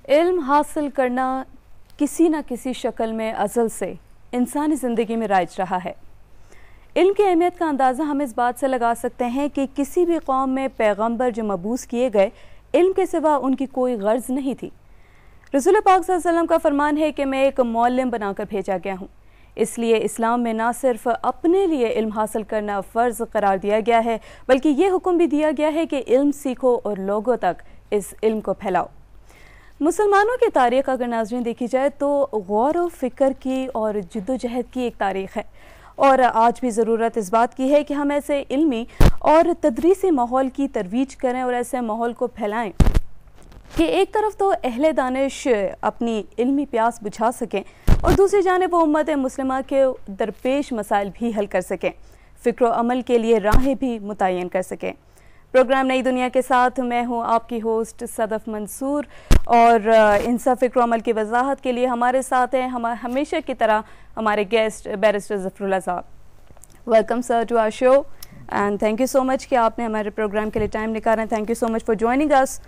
इल्म हासिल करना किसी न किसी शक्ल में अज़ल से इंसानी ज़िंदगी में राइज रहा है। इल्म की अहमियत का अंदाज़ा हम इस बात से लगा सकते हैं कि किसी भी कौम में पैगंबर जो मबूस किए गए, इल्म के सिवा उनकी कोई गर्ज नहीं थी। रसूल पाक सल्लल्लाहु अलैहि वसल्लम का फरमान है कि मैं एक मौल्लिम बनाकर भेजा गया हूँ। इसलिए इस्लाम में ना सिर्फ अपने लिए इल्म हासिल करना फ़र्ज़ करार दिया गया है, बल्कि ये हुक्म भी दिया गया है कि इल्म सीखो और लोगों तक इस इल्म को फैलाओ। मुसलमानों की तारीख़ अगर नाज़रीन देखी जाए तो गौर व फ़िक्र की और जद्दोजहद की एक तारीख़ है, और आज भी ज़रूरत इस बात की है कि हम ऐसे इल्मी और तदरीसी माहौल की तरवीज करें और ऐसे माहौल को फैलाएं कि एक तरफ तो अहले दानिश अपनी इल्मी प्यास बुझा सकें और दूसरी जानिब वो उम्मत मुस्लिमा के दरपेश मसाइल भी हल कर सकें, फ़िक्र अमल के लिए राहें भी मुतय्यन कर सकें। प्रोग्राम नई दुनिया के साथ मैं हूं आपकी होस्ट सदफ मंसूर, और इन सब फ़िक्र अमल की वजाहत के लिए हमारे साथ हैं हमेशा की तरह हमारे गेस्ट बैरिस्टर ज़फ़रुल्लाह साहब। Welcome sir to our show and thank you so much कि आपने हमारे प्रोग्राम के लिए टाइम निकाला है। Thank you so much for joining us.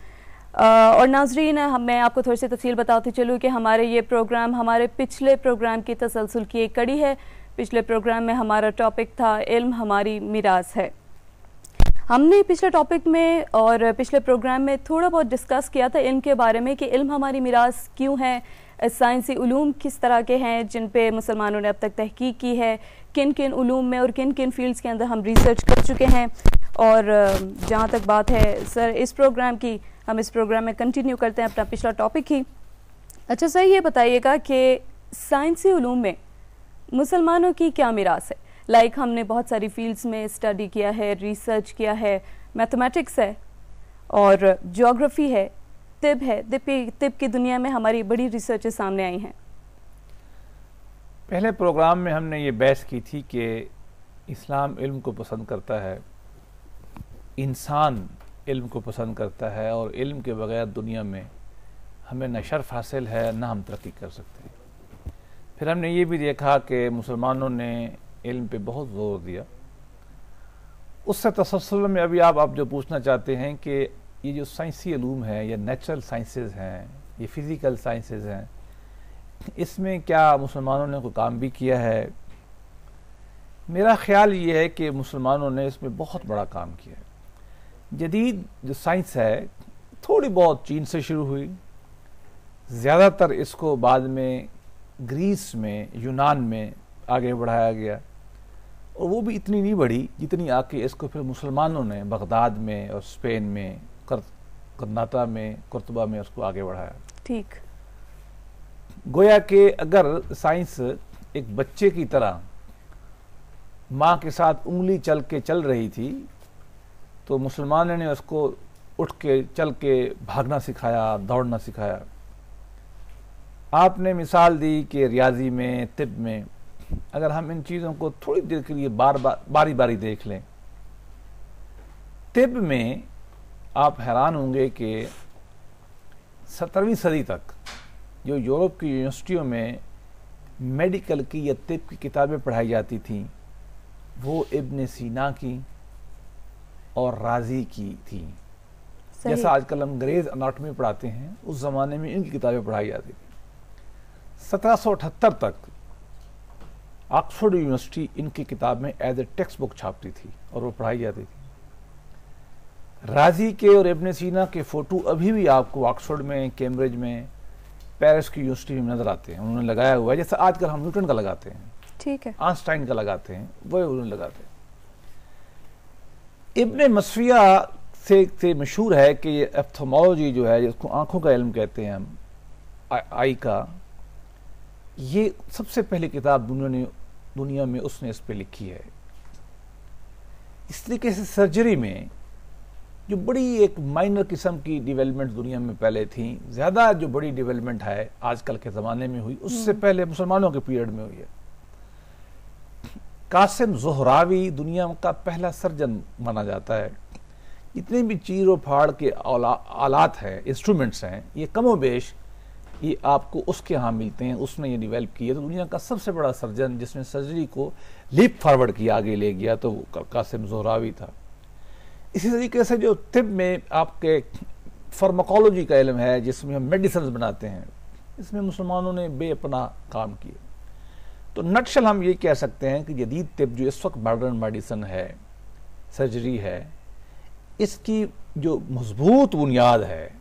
और नाजरीन, मैं आपको थोड़ी सी तफसील बताती चलूँ कि हमारे ये प्रोग्राम हमारे पिछले प्रोग्राम की तसलसल की एक कड़ी है। पिछले प्रोग्राम में हमारा टॉपिक था इल्म हमारी मीरास है। हमने पिछले टॉपिक में और पिछले प्रोग्राम में थोड़ा बहुत डिस्कस किया था इल्म के बारे में कि इल्म हमारी मीरास क्यों है, साइंसी उलूम किस तरह के हैं जिन पे मुसलमानों ने अब तक तहकीक की है, किन किन उलूम में और किन किन फील्ड्स के अंदर हम रिसर्च कर चुके हैं। और जहाँ तक बात है सर इस प्रोग्राम की, हम इस प्रोग्राम में कंटिन्यू करते हैं अपना पिछला टॉपिक ही। अच्छा सर, ये बताइएगा कि साइंसी उलूम में मुसलमानों की क्या मीरास है? लाइक हमने बहुत सारी फील्ड्स में स्टडी किया है, रिसर्च किया है, मैथमेटिक्स है और ज्योग्राफी है, तिब है। तिब की दुनिया में हमारी बड़ी रिसर्चेस सामने आई हैं। पहले प्रोग्राम में हमने ये बहस की थी कि इस्लाम इल्म को पसंद करता है, इंसान इल्म को पसंद करता है, और इल्म के बगैर दुनिया में हमें न शर्फ हासिल है न हम तरक्की कर सकते हैं। फिर हमने ये भी देखा कि मुसलमानों ने इल्म पे बहुत ज़ोर दिया। उससे तसल्सल में अभी आप जो पूछना चाहते हैं कि ये जो साइंसी उलूम है या नेचुरल साइंसेज हैं, ये फ़िज़िकल साइंसेज हैं, इसमें क्या मुसलमानों ने कोई काम भी किया है? मेरा ख़्याल ये है कि मुसलमानों ने इसमें बहुत बड़ा काम किया है। जदीद जो साइंस है थोड़ी बहुत चीन से शुरू हुई, ज़्यादातर इसको बाद में ग्रीस में, यूनान में आगे बढ़ाया गया, और वो भी इतनी नहीं बढ़ी जितनी आके इसको फिर मुसलमानों ने बगदाद में और स्पेन में, कर्नाटा में, कुर्तबा में उसको आगे बढ़ाया। ठीक, गोया कि अगर साइंस एक बच्चे की तरह माँ के साथ उंगली चल रही थी तो मुसलमानों ने उसको उठ के चल के भागना सिखाया, दौड़ना सिखाया। आपने मिसाल दी कि रियाजी में, तिब में, अगर हम इन चीज़ों को थोड़ी देर के लिए बारी बारी देख लें, तिब में आप हैरान होंगे कि 17वीं सदी तक जो यूरोप की यूनिवर्सिटियों में मेडिकल की या तिब की किताबें पढ़ाई जाती थीं वो इब्न सीना की और राजी की थी। जैसा आजकल हम अंग्रेज अनाटमी पढ़ाते हैं, उस ज़माने में इनकी किताबें पढ़ाई जाती थी। 1778 तक ऑक्सफोर्ड यूनिवर्सिटी इनकी किताब में एज ए टेक्स्ट बुक छापती थी और वो पढ़ाई जाती थी। राजी के और इब्न सीना के फ़ोटो अभी भी आपको ऑक्सफोर्ड में, कैम्ब्रिज में, पेरिस की यूनिवर्सिटी में नज़र आते हैं। उन्होंने लगाया हुआ है, जैसे आजकल हम न्यूटन का लगाते हैं, ठीक है, आइंस्टाइन का लगाते हैं, वही उन्होंने लगाते हैं। इब्न मसविया से मशहूर है कि ये एप्थोमोलॉजी जो है, जिसको आंखों का इल्म कहते हैं हम, आई का, ये सबसे पहली किताब दुनिया में उसने इस पे लिखी है। इस तरीके से सर्जरी में जो बड़ी एक माइनर किस्म की डेवलपमेंट दुनिया में पहले थी, ज़्यादा जो बड़ी डेवलपमेंट है आजकल के ज़माने में हुई, उससे पहले मुसलमानों के पीरियड में हुई है। कासिम ज़ोहरावी दुनिया का पहला सर्जन माना जाता है। जितने भी चीर व फाड़ के आलात हैं, इंस्ट्रूमेंट्स हैं, ये कमो बेश ये आपको उसके यहाँ मिलते हैं, उसने ये डेवलप किया। तो दुनिया का सबसे बड़ा सर्जन जिसने सर्जरी को लीप फॉरवर्ड किया, आगे ले गया, तो कासिम ज़ोहरावी था। इसी तरीके से जो तिब में आपके फार्माकोलॉजी का इल्म है, जिसमें हम मेडिसिन बनाते हैं, इसमें मुसलमानों ने बेपनाह काम किए। तो नटशल हम ये कह सकते हैं कि जदीद तिब जो इस वक्त मॉडर्न मेडिसिन है, सर्जरी है, इसकी जो मजबूत बुनियाद है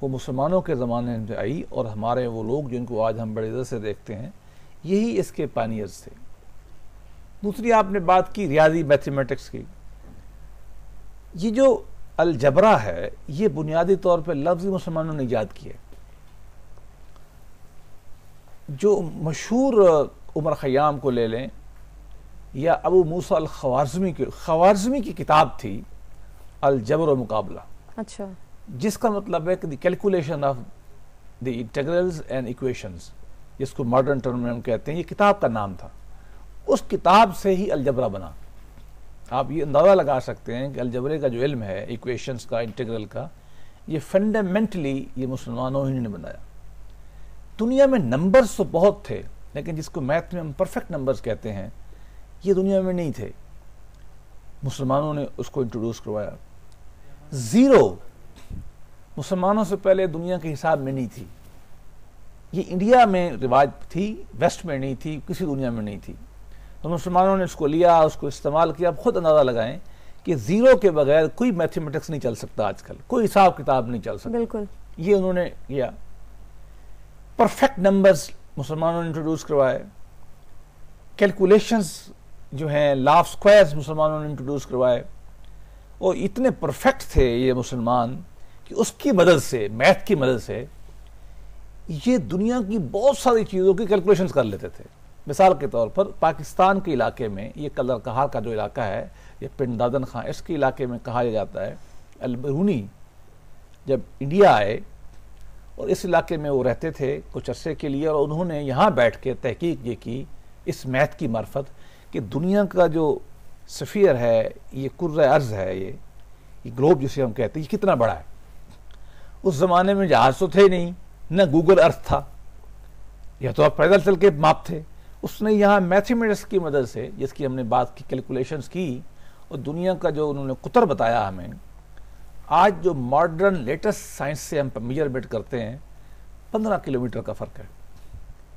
वो मुसलमानों के ज़माने में आई, और हमारे वो लोग जिनको आज हम बड़े इज्जत से देखते हैं यही इसके पानियर्स थे। दूसरी आपने बात की रियाजी मैथमेटिक्स की। ये जो अलजबरा है ये बुनियादी तौर पर लफ्ज़ ही मुसलमानों ने ईजाद किए। जो मशहूर उमर खयाम को ले लें या अबू मूसा अल ख़वारिज़मी की किताब थी अलजबर व मुकाबला, अच्छा, जिसका मतलब है कि the calculation of the integrals and equations, जिसको मॉडर्न टर्म में हम कहते हैं, ये किताब का नाम था। उस किताब से ही अलजबरा बना। आप ये अंदाज़ा लगा सकते हैं कि अलजबरे का जो इल्म है, इक्वेशंस का, इंटीग्रल का, ये फंडामेंटली ये मुसलमानों ही ने बनाया। दुनिया में नंबर्स तो बहुत थे, लेकिन जिसको मैथ में हम परफेक्ट नंबर्स कहते हैं, ये दुनिया में नहीं थे। मुसलमानों ने उसको इंट्रोड्यूस करवाया। ज़ीरो मुसलमानों से पहले दुनिया के हिसाब में नहीं थी। ये इंडिया में रिवाज थी, वेस्ट में नहीं थी, किसी दुनिया में नहीं थी। तो मुसलमानों ने उसको लिया, उसको इस्तेमाल किया। आप खुद अंदाज़ा लगाएं कि ज़ीरो के बगैर कोई मैथमेटिक्स नहीं चल सकता आजकल, कोई हिसाब किताब नहीं चल सकता। बिल्कुल, ये उन्होंने किया। परफेक्ट नंबर्स मुसलमानों ने इंट्रोड्यूस करवाए। कैलकुलेशंस जो हैं, लाफ स्क्वायर्स मुसलमानों ने इंट्रोड्यूस करवाए। और इतने परफेक्ट थे ये मुसलमान कि उसकी मदद से, मैथ की मदद से, ये दुनिया की बहुत सारी चीज़ों की कैलकुलेशंस कर लेते थे। मिसाल के तौर पर पाकिस्तान के इलाके में, ये कलर कहार का जो इलाका है, ये पिंड दादन खां, इसके इलाके में कहा जाता है अल-बरूनी जब इंडिया आए और इस इलाके में वो रहते थे कुछ अरसे के लिए, और उन्होंने यहाँ बैठ के तहकीक ये की इस मैथ की मार्फत कि दुनिया का जो सफ़ीयर है, ये कुर्रा अर्ज़ है, ये ग्लोब जिसे हम कहते हैं, ये कितना बड़ा है। उस ज़माने में जहाज़ तो थे नहीं, न गूगल अर्थ था, या तो आप पैदल चल के माप थे। उसने यहाँ मैथमेटिक्स की मदद से, जिसकी हमने बात की, कैलकुलेशंस की, और दुनिया का जो उन्होंने कुतर बताया हमें, आज जो मॉडर्न लेटेस्ट साइंस से हम मेजरमेंट करते हैं 15 किलोमीटर का फ़र्क है।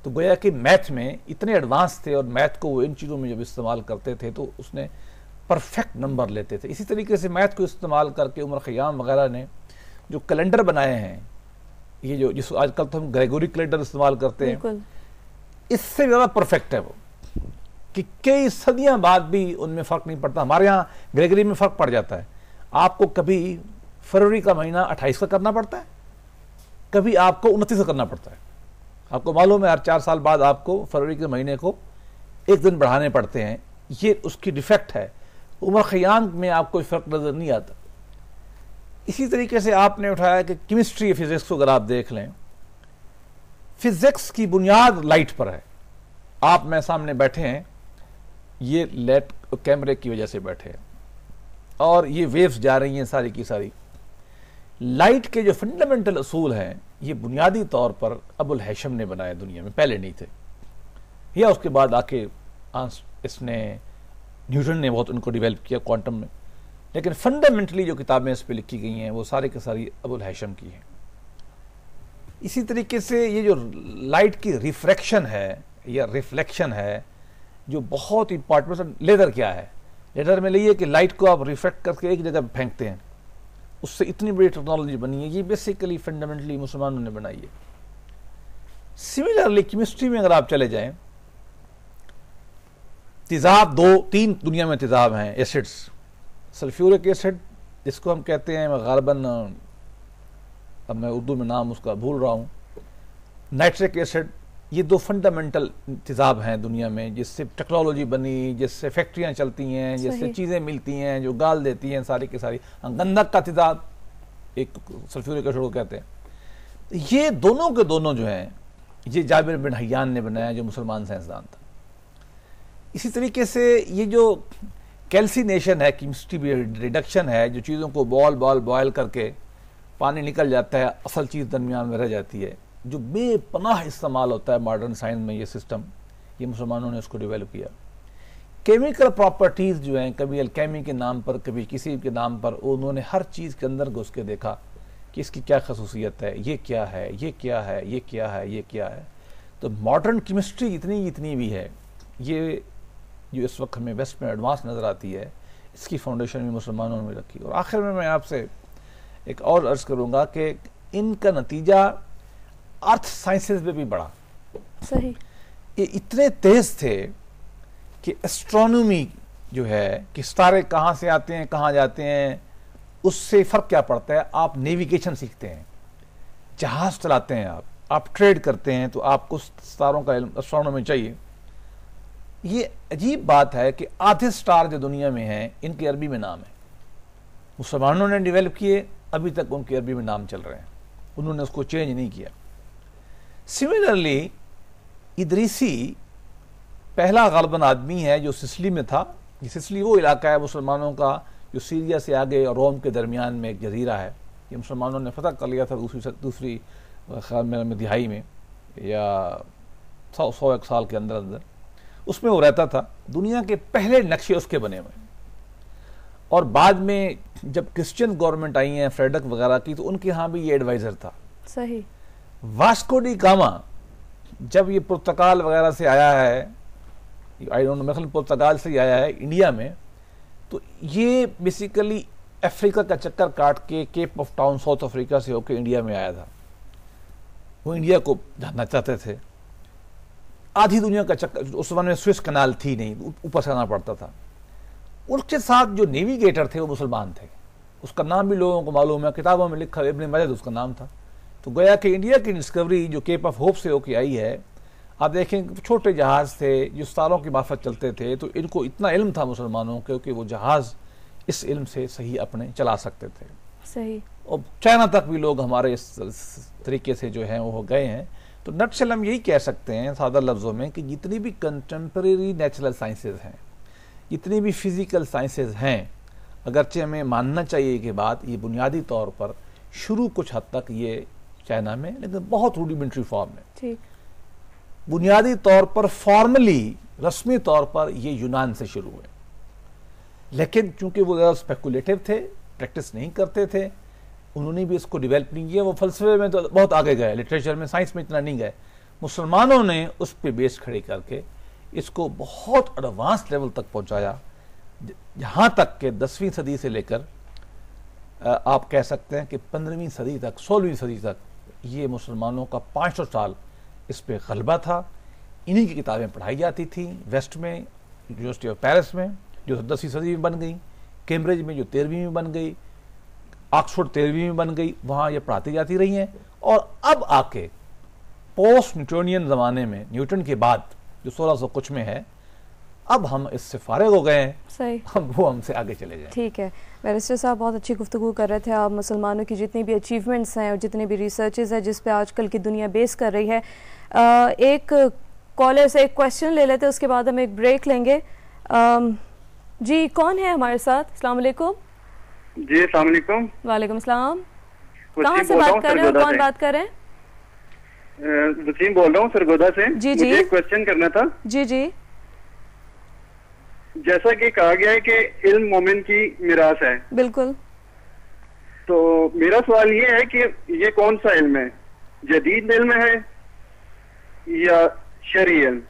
तो गोया कि मैथ में इतने एडवांस थे, और मैथ को वो इन चीज़ों में जब इस्तेमाल करते थे तो उसने परफेक्ट नंबर लेते थे। इसी तरीके से मैथ को इस्तेमाल करके उमर खयाम वगैरह ने जो कैलेंडर बनाए हैं, ये जो जिस आजकल तो हम ग्रेगोरी कैलेंडर इस्तेमाल करते हैं, इससे ज़्यादा परफेक्ट है वो, कि कई सदियां बाद भी उनमें फ़र्क नहीं पड़ता। हमारे यहाँ ग्रेगरी में फ़र्क पड़ जाता है। आपको कभी फरवरी का महीना 28 का करना पड़ता है, कभी आपको 29 का करना पड़ता है। आपको मालूम है हर 4 साल बाद आपको फरवरी के महीने को 1 दिन बढ़ाने पड़ते हैं। ये उसकी डिफेक्ट है। उमर खयाम में आपको फ़र्क नज़र नहीं आता। इसी तरीके से आपने उठाया कि केमिस्ट्री, फिजिक्स को अगर आप देख लें, फिजिक्स की बुनियाद लाइट पर है। आप मैं सामने बैठे हैं, ये लाइट कैमरे की वजह से बैठे हैं, और ये वेव्स जा रही हैं सारी की सारी। लाइट के जो फंडामेंटल असूल हैं, ये बुनियादी तौर पर अबुल हैशम ने बनाए, दुनिया में पहले नहीं थे, या उसके बाद आके इसने न्यूटन ने बहुत उनको डेवलप किया क्वांटम में। लेकिन फंडामेंटली जो किताबें इस पर लिखी गई हैं वो सारी की सारी अबुल हैशम की हैं। इसी तरीके से ये जो लाइट की रिफ्रैक्शन है या रिफ्लेक्शन है, जो बहुत इंपॉर्टेंट, लेज़र क्या है, लेज़र में लिए कि लाइट को आप रिफ्लेक्ट करके एक जगह फेंकते हैं, उससे इतनी बड़ी टेक्नोलॉजी बनी है। ये बेसिकली फंडामेंटली मुसलमानों ने बनाई है। सिमिलरली केमिस्ट्री में अगर आप चले जाएं, तेजाब 2-3 दुनिया में तेजाब हैं, एसिड्स। सल्फ्यूरिक एसिड जिसको हम कहते हैं गालबन, अब मैं उर्दू में नाम उसका भूल रहा हूँ, नाइट्रिक एसिड, ये 2 फंडामेंटल तेजाब हैं दुनिया में, जिससे टेक्नोलॉजी बनी, जिससे फैक्ट्रियाँ चलती हैं, जिससे चीज़ें मिलती हैं जो गाल देती हैं सारी की सारी। गंधक का तेजाब एक सल्फ्यूरिक एसिड को कहते हैं। ये दोनों के दोनों जो हैं, ये जाबिर बिन हय्यान ने बनाया, जो मुसलमान साइंसदान था। इसी तरीके से ये जो कैल्सिनेशन है, केमिस्ट्री रिडक्शन है, जो चीज़ों को बॉयल करके पानी निकल जाता है, असल चीज़ दरमियान में रह जाती है, जो बेपनाह इस्तेमाल होता है मॉडर्न साइंस में। ये सिस्टम, ये मुसलमानों ने उसको डेवलप किया। केमिकल प्रॉपर्टीज़ जो हैं, कभी अल्केमी के नाम पर, कभी किसी के नाम पर, उन्होंने हर चीज़ के अंदर घुस के देखा कि इसकी क्या खसूसियत है, ये क्या है, ये क्या है, ये क्या है, ये क्या है। तो मॉडर्न केमिस्ट्री इतनी भी है, ये जो इस वक्त हमें वेस्ट में एडवांस नज़र आती है, इसकी फाउंडेशन भी मुसलमानों ने रखी। और आखिर में मैं आपसे एक और अर्ज़ करूँगा कि इनका नतीजा अर्थ साइंसेज में भी बढ़ा। सही। ये इतने तेज़ थे कि एस्ट्रोनॉमी जो है कि सितारे कहाँ से आते हैं, कहाँ जाते हैं, उससे फ़र्क क्या पड़ता है। आप नेविगेशन सीखते हैं, जहाज़ चलाते हैं, आप ट्रेड करते हैं, तो आपको सितारों का इल्म, एस्ट्रोनॉमी चाहिए। ये अजीब बात है कि आधे स्टार जो दुनिया में हैं, इनके अरबी में नाम है। मुसलमानों ने डेवलप किए, अभी तक उनके अरबी में नाम चल रहे हैं, उन्होंने उसको चेंज नहीं किया। सिमिलरली इदरीसी पहला गालिबन आदमी है जो सिसली में था। ये सिसली वो इलाका है मुसलमानों का जो सीरिया से आगे और रोम के दरमियान में एक जजीरा है। ये मुसलमानों ने फतह कर लिया था दूसरी ख्याल में दिहाई में, या 100 साल के अंदर अंदर। उसमें वो रहता था। दुनिया के पहले नक्शे उसके बने हुए। और बाद में जब क्रिश्चियन गवर्नमेंट आई है फ्रेडरिक वगैरह की, तो उनके यहाँ भी ये एडवाइजर था। सही। वास्को डी गामा जब ये पुर्तगाल वगैरह से आया है, आई डोंट नो, मेरे ख्याल पुर्तगाल से ही आया है इंडिया में, तो ये बेसिकली अफ्रीका का चक्कर काट के Cape of Town South Africa से होकर इंडिया में आया था। वो इंडिया को जानना चाहते थे। आधी दुनिया का चक्कर, उस समय में स्विस कनाल थी नहीं, ऊपर से आना पड़ता था। उसके साथ जो नेविगेटर थे वो मुसलमान थे। उसका नाम भी लोगों को मालूम है, किताबों में लिखा, इब्न मदद उसका नाम था। तो गोया कि इंडिया की डिस्कवरी जो केप ऑफ होप से होकर आई है, आप देखें छोटे जहाज़ थे जो सितारों की मार्फत चलते थे, तो इनको इतना इल्म था मुसलमानों को कि वो जहाज़ इस इल्म से सही अपने चला सकते थे। सही। और चाइना तक भी लोग हमारे इस तरीके से जो हैं वो हो गए हैं। तो नटशल हम यही कह सकते हैं सादा लफ्ज़ों में कि जितनी भी कंटेम्प्रेरी नेचुरल साइंसेज हैं, जितनी भी फिज़िकल साइंसेज हैं, अगरचे हमें मानना चाहिए कि बात ये बुनियादी तौर पर शुरू कुछ हद तक ये चाइना में, लेकिन बहुत रूडिमेंट्री फॉर्म में। ठीक। बुनियादी तौर पर फॉर्मली, रस्मी तौर पर ये यूनान से शुरू हुए, लेकिन चूंकि वो ज़्यादा स्पेकुलेटिव थे, प्रैक्टिस नहीं करते थे, उन्होंने भी इसको डेवलप नहीं किया। वो फलसफे में तो बहुत आगे गए, लिटरेचर में, साइंस में इतना नहीं गए। मुसलमानों ने उस पर बेस खड़ी करके इसको बहुत एडवांस लेवल तक पहुंचाया, यहाँ तक कि 10वीं सदी से लेकर आप कह सकते हैं कि 15वीं सदी तक, 16वीं सदी तक ये मुसलमानों का 500 साल इस पे गलबा था। इन्हीं की किताबें पढ़ाई जाती थी वेस्ट में, यूनिवर्सिटी ऑफ पेरिस में जो 10वीं सदी में बन गई, कैम्ब्रिज में जो 13वीं में बन गई, ऑक्सफोर्ड 13वीं में बन गई, वहाँ ये पढ़ाती जाती रही हैं। और अब आके पोस्ट न्यूटोनियन ज़माने में, न्यूटन के बाद जो 1600 कुछ में है, अब हम इससे फारिग हो गए हैं। सही। अब वो हमसे आगे चले जाए। ठीक है बैरिस्टर साहब, बहुत अच्छी गुफ्तगू कर रहे थे आप। मुसलमानों की जितनी भी अचीवमेंट्स हैं और जितनी भी रिसर्चेज है जिस पे आजकल की दुनिया बेस कर रही है, एक कॉलर से एक क्वेश्चन ले लेते हैं, उसके बाद हम एक ब्रेक लेंगे। जी कौन है हमारे साथ? अस्सलाम वालेकुम। जी अस्सलाम वालेकुम। वालेकुम सलाम। कहाँ से बात कर रहे हो, कौन बात कर रहे हैं? वसीम बोल रहा हूँ सरगोदा से। जी जी। मुझे एक क्वेश्चन करना था। जी जी। जैसा कि कहा गया है कि इल्म मोमिन की मिरास है। बिल्कुल। तो मेरा सवाल ये है कि ये कौन सा इल्म है, जदीद इल्म है या शरई इल्म?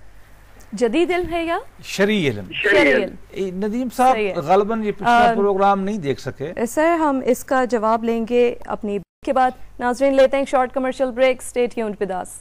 जदीद इल्म है या शरई इल्म? शरई इल्म। नदीम साहब गालिबन ये पिछला प्रोग्राम नहीं देख सके सर, हम इसका जवाब लेंगे अपनी के बाद। नाज़रीन लेते हैं short commercial break. Stay tuned with us.